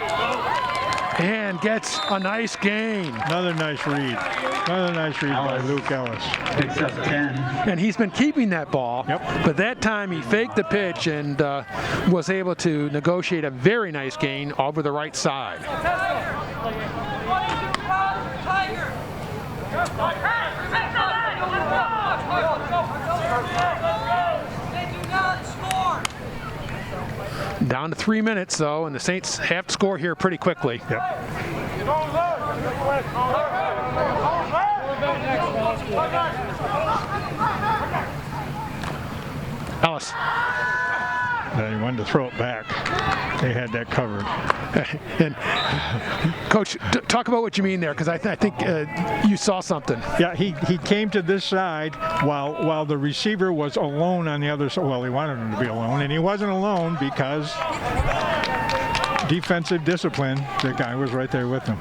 and gets a nice gain. Another nice read. Another nice read by Luke Ellis. Picks up 10. And he's been keeping that ball, but that time he faked the pitch and was able to negotiate a very nice gain over the right side. Down to 3 minutes, though, and the Saints have to score here pretty quickly. Ellis. He wanted to throw it back. They had that covered. And Coach, talk about what you mean there, because I think you saw something. Yeah, he came to this side while the receiver was alone on the other side. Well, he wanted him to be alone, and he wasn't alone because defensive discipline. The guy was right there with him.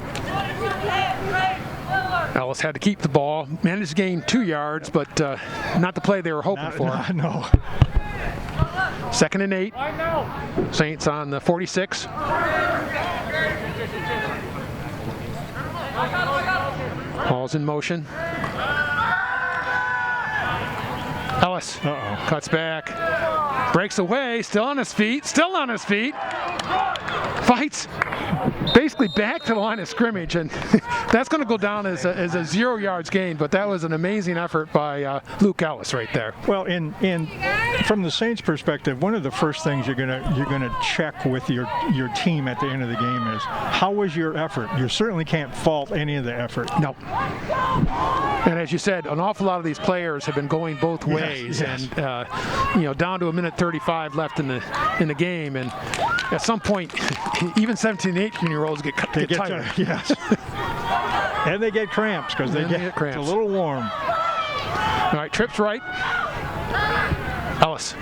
Ellis had to keep the ball, managed to gain 2 yards, but not the play they were hoping for. No. 2nd and 8. Saints on the 46. Ball's in motion. Ellis cuts back, breaks away, still on his feet, fights basically back to the line of scrimmage, and that's going to go down as a 0 yards gain, but that was an amazing effort by Luke Ellis right there. Well, from the Saints' perspective, one of the first things you're gonna check with your team at the end of the game is, how was your effort? You certainly can't fault any of the effort. No. And as you said, an awful lot of these players have been going both ways, and down to a minute 35 left in the game, and at some point, even 17 and 18-year-olds get tired. Yes. And they get cramps because they get cramps. It's a little warm. All right, trips right. Ellis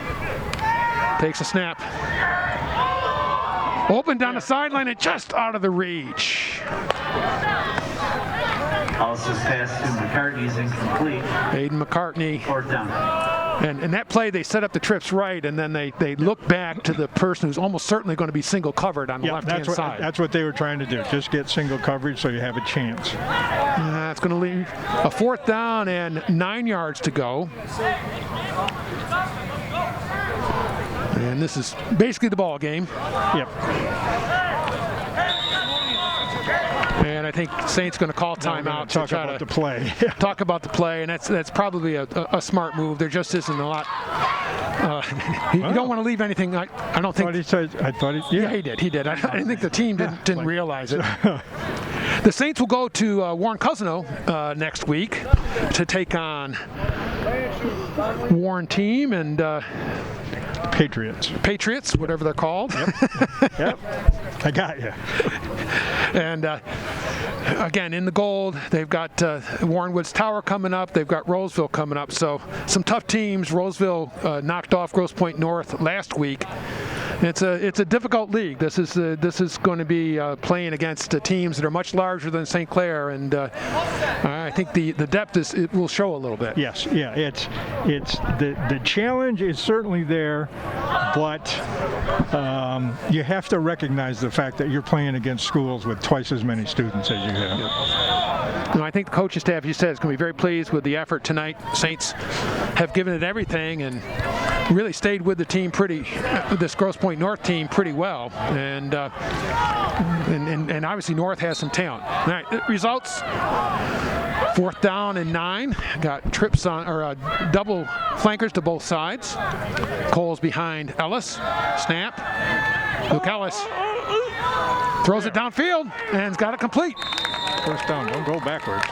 takes a snap. Open down the sideline and just out of the reach. Ellis's pass to McCartney is incomplete. Aiden McCartney. 4th down. And that play, they set up the trips right, and then they look back to the person who's almost certainly going to be single covered on the left-hand side. That's what they were trying to do. Just get single coverage so you have a chance. It's going to leave a 4th down and 9 yards to go. And this is basically the ball game. Yep. And I think Saint's going to call timeout to try about the play. talk about the play, and that's probably a smart move. There just isn't a lot. You don't want to leave anything. I don't think. I thought he Yeah, he did. I didn't think the team didn't realize it. The Saints will go to Warren Cousino next week to take on Warren team and Patriots, whatever they're called. Yep. I got you. And again, in the gold, they've got Warren Woods Tower coming up. They've got Roseville coming up. So some tough teams. Roseville knocked off Grosse Point North last week. It's a difficult league. This is going to be playing against teams that are much larger than St. Clair, and I think the depth it will show a little bit. Yes, yeah. It's the challenge is certainly there, but you have to recognize the fact that you're playing against schools with twice as many students as you have. I think the coaching staff, you said, is going to be very pleased with the effort tonight. Saints have given it everything and really stayed with the team this Grosse Point North team pretty well, and obviously North has some talent. All right, results: 4th down and 9. Got trips on double flankers to both sides. Cole's behind Ellis. Snap. Luke Ellis throws it downfield and's got it complete. 1st down. Don't go backwards.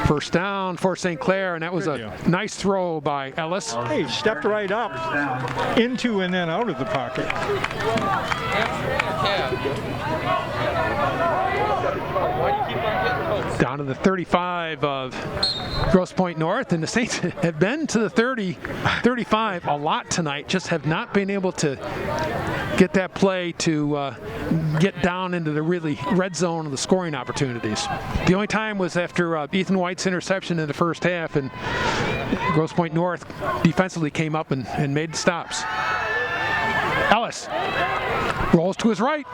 1st down for St. Clair, and that was a nice throw by Ellis. He stepped right up into and then out of the pocket. Down to the 35 of Grosse Point North, and the Saints have been to the 35 a lot tonight, just have not been able to get that play to get down into the really red zone of the scoring opportunities. The only time was after Ethan White's interception in the first half, and Grosse Point North defensively came up and made stops. Ellis rolls to his right,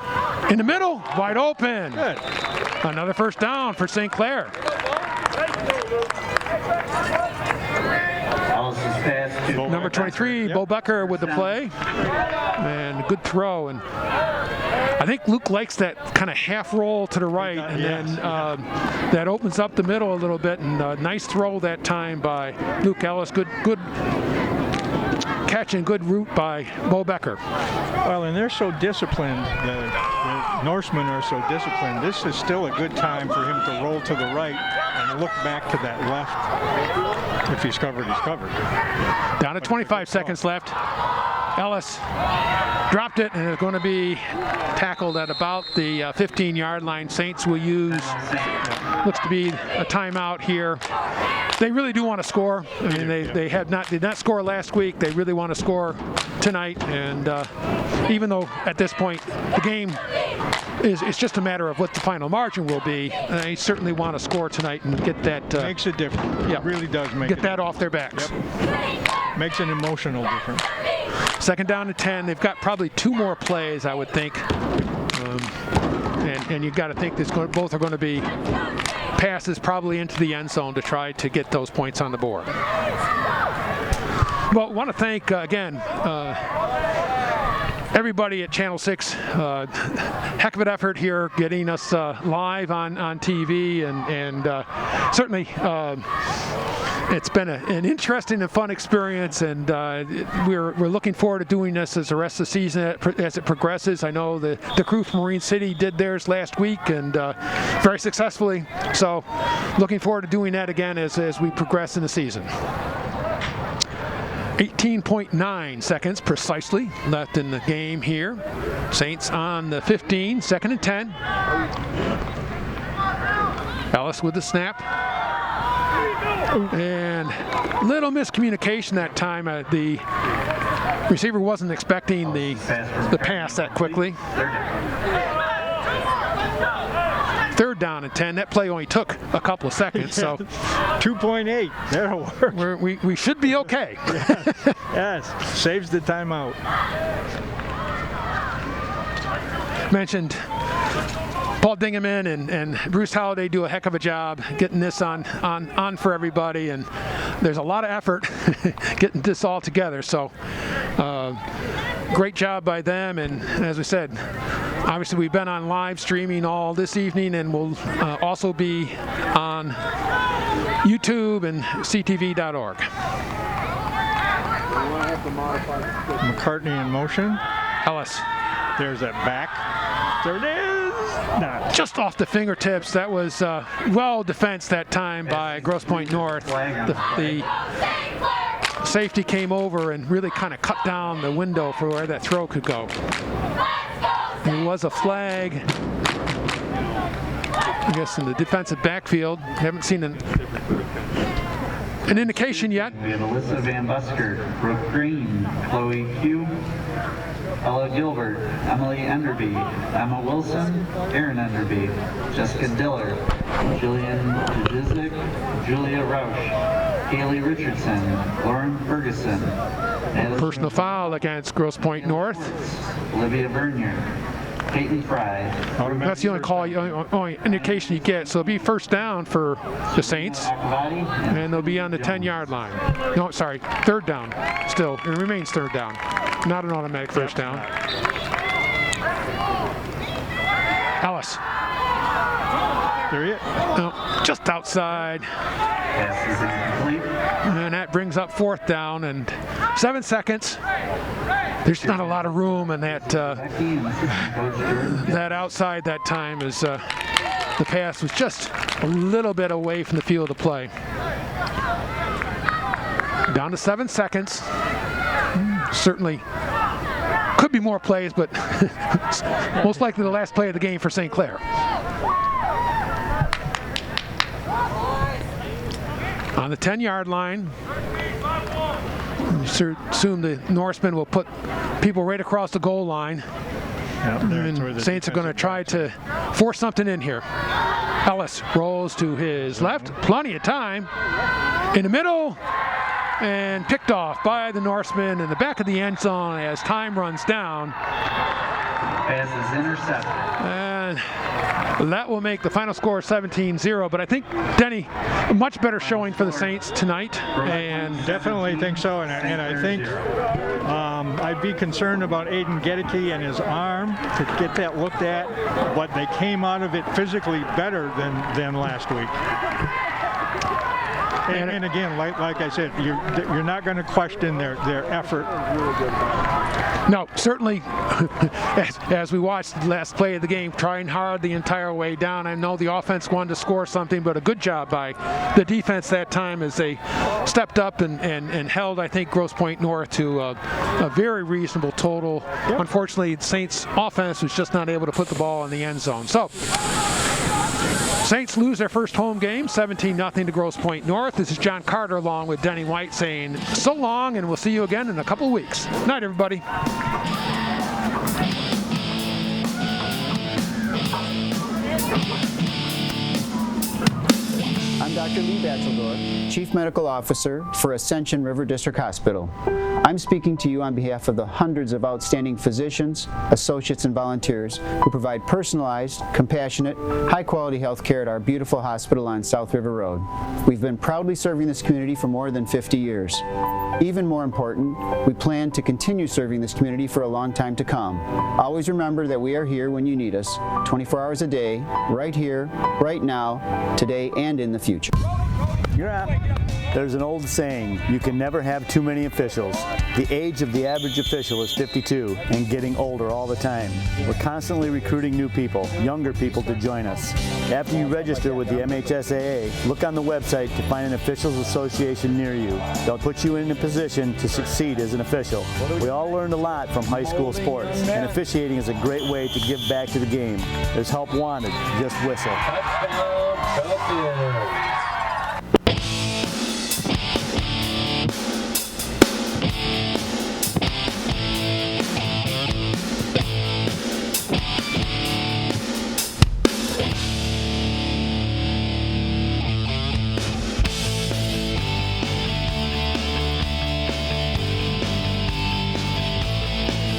in the middle, wide open. Good. Another 1st down for St. Clair. Number 23, Bo Becker with the play, and a good throw. And I think Luke likes that kind of half roll to the right, and then that opens up the middle a little bit. And nice throw that time by Luke Ellis. Good catch and good route by Bo Becker. Well, and they're so disciplined. The Norsemen are so disciplined. This is still a good time for him to roll to the right and look back to that left. If he's covered, he's covered. Down to 25 seconds left. Ellis dropped it, and it's going to be tackled at about the 15-yard line. Saints will use, looks to be a timeout here. They really do want to score. I mean, they did not score last week. They really want to score tonight, and even though at this point the game it's just a matter of what the final margin will be, they certainly want to score tonight and get that. Makes a difference. Yeah, it really does make. Get that off their backs. Yep. Makes an emotional difference. 2nd down to 10. They've got probably 2 more plays, I would think, and you've got to think both are going to be passes probably into the end zone to try to get those points on the board. Well, I want to thank again everybody at Channel 6. Heck of an effort here getting us live on TV, and certainly it's been an interesting and fun experience, and we're looking forward to doing this as the rest of the season as it progresses. I know the crew from Marine City did theirs last week, and very successfully, so looking forward to doing that again as we progress in the season. 18.9 seconds precisely left in the game here. Saints on the 15, 2nd and 10. Ellis with the snap. And little miscommunication that time. The receiver wasn't expecting the pass that quickly. 3rd down and 10. That play only took a couple of seconds, so 2.8. That'll work. we should be okay. Yes, saves the timeout. Mentioned Paul Dingaman and Bruce Halliday do a heck of a job getting this on for everybody, and there's a lot of effort getting this all together. So great job by them, and as we said, obviously we've been on live streaming all this evening, and we'll also be on YouTube and ctv.org. McCartney in motion. Ellis. There's that back. There it is. Not. Just off the fingertips. That was well defensed that time by Grosse Point North. The safety came over and really kind of cut down the window for where that throw could go. There was a flag, I guess, in the defensive backfield. Haven't seen an indication yet. We have Alyssa Van Busker, Brooke Green, Chloe Q, Ella Gilbert, Emily Enderby, Emma Wilson, Erin Enderby, Jessica Diller, Jillian Djiznik, Julia Rausch, Kaylee Richardson, Lauren Ferguson. Personal foul against Grosse Point North. Olivia Vernier, Peyton Fry. That's the only call, only indication you get. So it'll be 1st down for the Saints, and they'll be on the 10-yard line. No, sorry, 3rd down. Still, it remains 3rd down. Not an automatic 1st down. Ellis. There he is. No, just outside. And that brings up 4th down and 7 seconds. There's not a lot of room in that that outside that time, as the pass was just a little bit away from the field of play. Down to 7 seconds. Certainly could be more plays, but most likely the last play of the game for St. Clair. On the 10-yard line, assume the Norsemen will put people right across the goal line. And the Saints are going to try to force something in here. Ellis rolls to his left, plenty of time. In the middle, and picked off by the Norsemen in the back of the end zone as time runs down. Pass is intercepted. And that will make the final score 17-0. But I think, Denny, a much better showing for the Saints tonight. And definitely think so. And I think I'd be concerned about Aiden Gedeke and his arm to get that looked at. But they came out of it physically better than last week. And again, like I said, you're not going to question their effort. No, certainly, as we watched the last play of the game, trying hard the entire way down. I know the offense wanted to score something, but a good job by the defense that time as they stepped up and held, I think, Grosse Point North to a very reasonable total. Yep. Unfortunately, the Saints' offense was just not able to put the ball in the end zone. So, Saints lose their first home game, 17-0 to Grosse Point North. This is John Carter along with Denny White saying so long, and we'll see you again in a couple weeks. Good night, everybody. I'm Dr. Lee Batcheldor, Chief Medical Officer for Ascension River District Hospital. I'm speaking to you on behalf of the hundreds of outstanding physicians, associates, and volunteers who provide personalized, compassionate, high-quality health care at our beautiful hospital on South River Road. We've been proudly serving this community for more than 50 years. Even more important, we plan to continue serving this community for a long time to come. Always remember that we are here when you need us, 24 hours a day, right here, right now, today, and in the future. You're up. There's an old saying, you can never have too many officials. The age of the average official is 52 and getting older all the time. We're constantly recruiting new people, younger people to join us. After you register with the MHSAA, look on the website to find an officials association near you. They'll put you in a position to succeed as an official. We all learned a lot from high school sports, and officiating is a great way to give back to the game. There's help wanted, just whistle. Touchdown, Columbia.